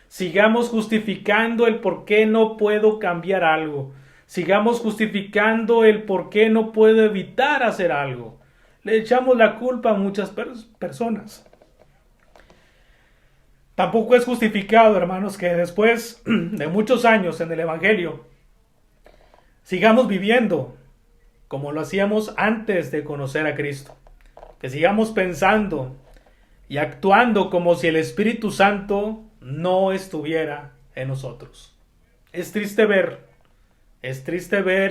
Sigamos justificando el por qué no puedo cambiar algo. Sigamos justificando el por qué no puedo evitar hacer algo. Le echamos la culpa a muchas personas. Tampoco es justificado, hermanos, que después de muchos años en el Evangelio sigamos viviendo como lo hacíamos antes de conocer a Cristo. Que sigamos pensando y actuando como si el Espíritu Santo no estuviera en nosotros. Es triste ver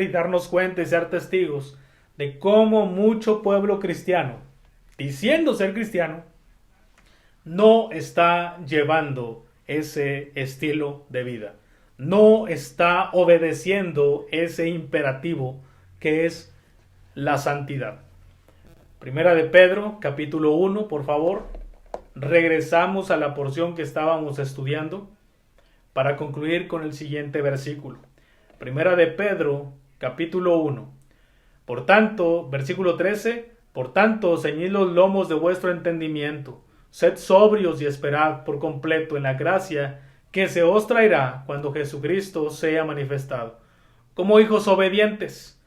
y darnos cuenta y ser testigos de cómo mucho pueblo cristiano, diciendo ser cristiano, no está llevando ese estilo de vida. no está obedeciendo ese imperativo que es la santidad. Primera de Pedro, capítulo 1, por favor. Regresamos a la porción que estábamos estudiando para concluir con el siguiente versículo. Primera de Pedro, capítulo 1. Por tanto, versículo 13, por tanto, ceñid los lomos de vuestro entendimiento, sed sobrios y esperad por completo en la gracia que se os traerá cuando Jesucristo sea manifestado. Como hijos obedientes,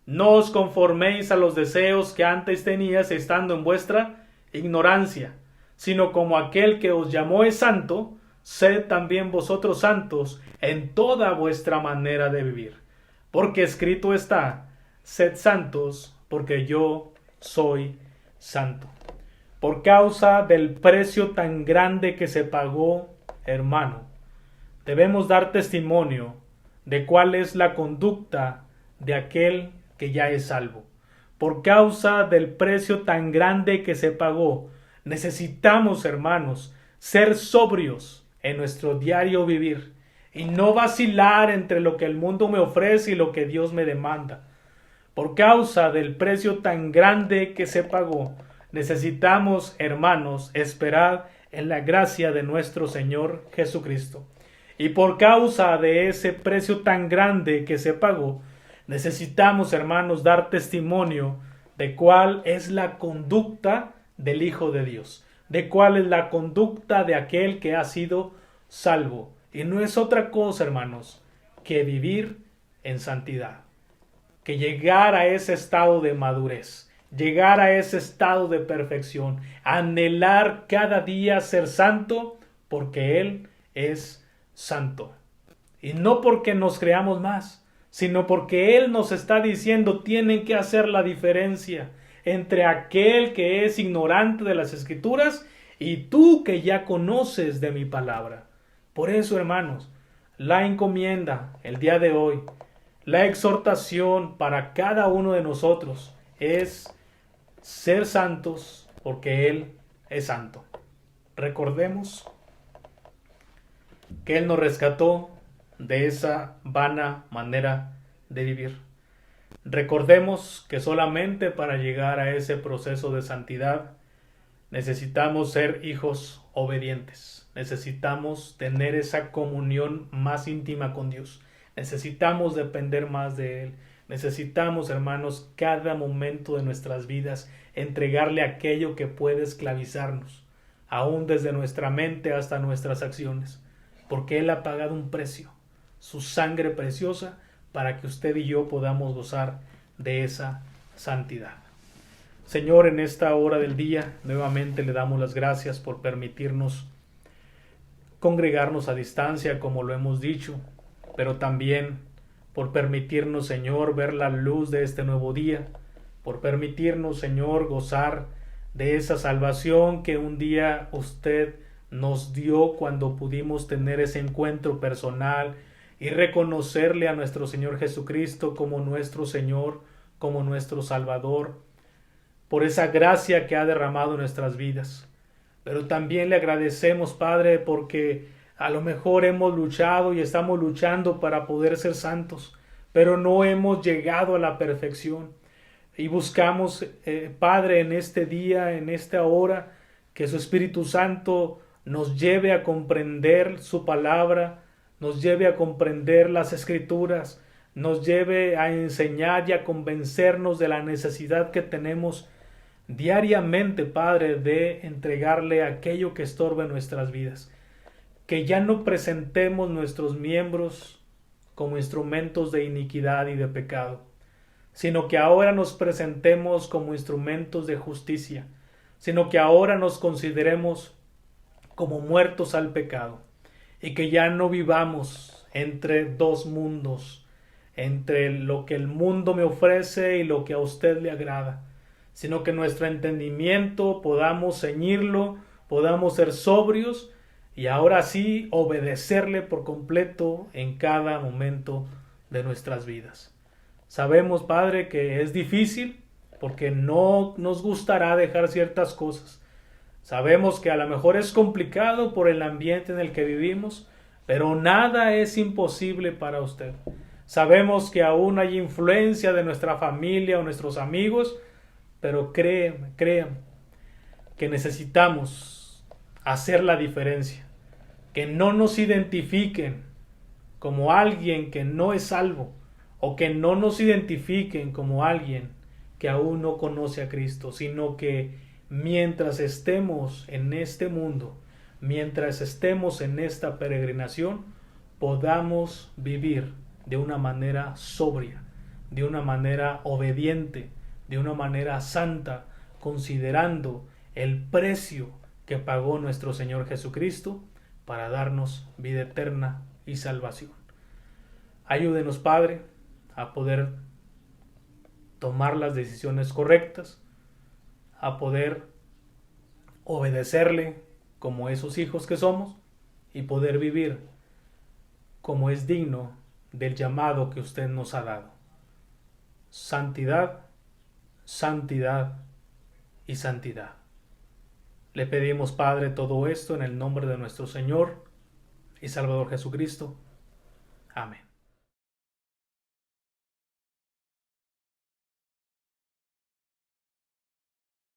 no os conforméis a los deseos que antes teníais estando en vuestra ignorancia, sino como aquel que os llamó es santo, sed también vosotros santos en toda vuestra manera de vivir. Porque escrito está, sed santos, porque yo soy santo. Por causa del precio tan grande que se pagó, hermano, debemos dar testimonio de cuál es la conducta de aquel que ya es salvo. Por causa del precio tan grande que se pagó, necesitamos, hermanos, ser sobrios en nuestro diario vivir y no vacilar entre lo que el mundo me ofrece y lo que Dios me demanda. Por causa del precio tan grande que se pagó, necesitamos, hermanos, esperar en la gracia de nuestro Señor Jesucristo. Y por causa de ese precio tan grande que se pagó, necesitamos, hermanos, dar testimonio de cuál es la conducta del Hijo de Dios, de cuál es la conducta de aquel que ha sido salvo. Y no es otra cosa, hermanos, que vivir en santidad, que llegar a ese estado de madurez, llegar a ese estado de perfección, anhelar cada día ser santo, porque Él es santo. Y no porque nos creamos más, sino porque Él nos está diciendo tienen que hacer la diferencia entre aquel que es ignorante de las Escrituras y tú que ya conoces de mi palabra. Por eso, hermanos, la encomienda el día de hoy, la exhortación para cada uno de nosotros es ser santos porque Él es santo. Recordemos que Él nos rescató de esa vana manera de vivir. Recordemos que solamente para llegar a ese proceso de santidad necesitamos ser hijos obedientes. Necesitamos tener esa comunión más íntima con Dios. Necesitamos depender más de Él. Necesitamos, hermanos, cada momento de nuestras vidas entregarle aquello que puede esclavizarnos, aún desde nuestra mente hasta nuestras acciones, porque Él ha pagado un precio, su sangre preciosa, para que usted y yo podamos gozar de esa santidad. Señor, en esta hora del día, nuevamente le damos las gracias por permitirnos congregarnos a distancia, como lo hemos dicho, pero también por permitirnos, Señor, ver la luz de este nuevo día, por permitirnos, Señor, gozar de esa salvación que un día usted nos dio cuando pudimos tener ese encuentro personal y reconocerle a nuestro Señor Jesucristo como nuestro Señor, como nuestro Salvador, por esa gracia que ha derramado en nuestras vidas. Pero también le agradecemos, Padre, porque a lo mejor hemos luchado y estamos luchando para poder ser santos, pero no hemos llegado a la perfección. Y buscamos, Padre, en este día, en esta hora, que su Espíritu Santo nos lleve a comprender su palabra, nos lleve a comprender las Escrituras, nos lleve a enseñar y a convencernos de la necesidad que tenemos diariamente, Padre, de entregarle aquello que estorbe nuestras vidas. Que ya no presentemos nuestros miembros como instrumentos de iniquidad y de pecado, sino que ahora nos presentemos como instrumentos de justicia, sino que ahora nos consideremos como muertos al pecado, y que ya no vivamos entre dos mundos, entre lo que el mundo me ofrece y lo que a usted le agrada, sino que nuestro entendimiento podamos ceñirlo, podamos ser sobrios y ahora sí obedecerle por completo en cada momento de nuestras vidas. Sabemos, Padre, que es difícil porque no nos gustará dejar ciertas cosas. Sabemos que a lo mejor es complicado por el ambiente en el que vivimos, pero nada es imposible para usted. Sabemos que aún hay influencia de nuestra familia o nuestros amigos, pero créeme que necesitamos hacer la diferencia. Que no nos identifiquen como alguien que no es salvo, o que no nos identifiquen como alguien que aún no conoce a Cristo, sino que mientras estemos en este mundo, mientras estemos en esta peregrinación, podamos vivir de una manera sobria, de una manera obediente, de una manera santa, considerando el precio que pagó nuestro Señor Jesucristo para darnos vida eterna y salvación. Ayúdenos, Padre, a poder tomar las decisiones correctas, a poder obedecerle como esos hijos que somos y poder vivir como es digno del llamado que usted nos ha dado. Santidad, santidad y santidad. Le pedimos, Padre, todo esto en el nombre de nuestro Señor y Salvador Jesucristo. Amén.